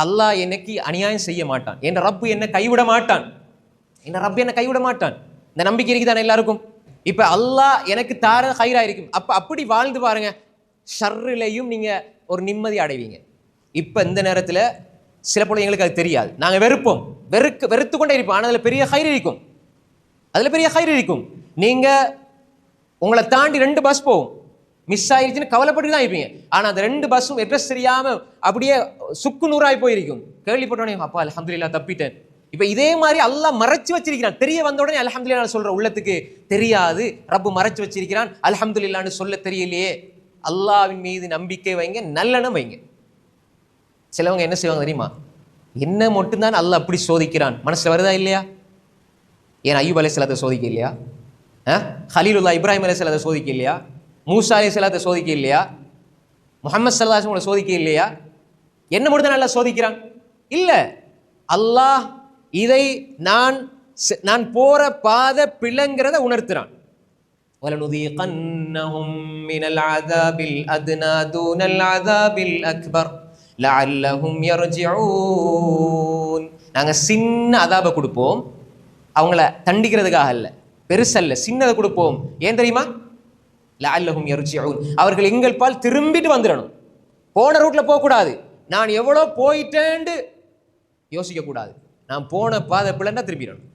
அல்லாஹ் எனக்கு அநியாயம் செய்ய மாட்டான், என் ரப்பு என்னை கைவிட மாட்டான், என் ரப்பு என்னை கைவிட மாட்டான். இந்த நம்பிக்கை இருக்குதானே எல்லாருக்கும்? இப்ப அல்லாஹ் எனக்கு தார ஹைரா இருக்கும். அப்படி வாழ்ந்து பாருங்க, ஷர்ரிலையும் நீங்க ஒரு நிம்மதி அடைவீங்க. இப்ப இந்த நேரத்துல சில பொழுது எங்களுக்கு அது தெரியாது, நாங்க வெறுப்போம், வெறுத்து கொண்டே இருப்போம். ஆனால் அதுல பெரிய ஹைர் இருக்கும், அதுல பெரிய ஹைர் இருக்கும். நீங்க உங்களை தாண்டி 2 பஸ் போகும், மிஸ் ஆயிடுச்சுன்னு கவலைப்பட்டு தான் இருப்பீங்க. ஆனா அந்த 2 பஸ்ஸும் அட்ரஸ் தெரியாம அப்படியே சுக்கு நூறாய் போயிருக்கும். கேள்விப்பட்டோடனே அப்பா அல்ஹம்துலில்லாஹ் தப்பிட்டேன். இப்ப இதே மாதிரி அல்லாஹ் மறைச்சு வச்சிருக்கிறான். தெரிய வந்த உடனே அல்ஹம்துலில்லாஹ் சொல்ற உள்ளத்துக்கு தெரியாது, ரப்பு மறைச்சு வச்சிருக்கிறான், அல்ஹம்துலில்லாஹ்னு சொல்ல தெரியலையே. அல்லாஹ்வின் மீது நம்பிக்கை வைங்க, நல்லெண்ணம் வைங்க. சிலவங்க என்ன செய்வாங்க தெரியுமா? என்ன மட்டும்தான் அல்லாஹ் அப்படி சோதிக்கிறான் மனசுல வருதா இல்லையா? ஏன் அய்யூப் அலைஹிஸ்ஸலாத்தை சோதிக்க இல்லையா? ஹலீலுல்லாஹ் இப்ராஹிம் அலைஹிஸ்ஸலாத்தை சோதிக்க இல்லையா? மூசா அலைஹிஸ்ஸலாத்தை சோதிக்க இல்லையா? முஹம்மது ஸல்லல்லாஹு அலைஹி வஸல்லம் சோதிக்க இல்லையா? என்ன மட்டும் தான் அல்லாஹ் சோதிக்கிறான்? இல்ல, அல்லாஹ் இதை நான் போற பாதை பிழைங்கிறத உணர்த்துறான். وَلَنُذِيقَنَّهُم مِّنَ الْعَذَابِ الْأَدْنَى دُونَ الْعَذَابِ الْأَكْبَرِ لَعَلَّهُمْ يَرْجِعُونَ. நாங்க சின்ன அதாபை கொடுப்போம், அவங்கள தண்டிக்கிறதுக்காக அல்ல, பெருசல்ல, சின்னதை கொடுப்போம். ஏன் தெரியுமா? லஅல்லஹும் யர்ஜிஊன், அவர்கள் எங்கள் பால் திரும்பிட்டு வந்துடணும். போன ரூட்ல போகக்கூடாது, நான் எவ்வளோ போயிட்டேன்னு யோசிக்க கூடாது, நான் போன பாதை பிள்ளைன்னா திரும்பிடணும்.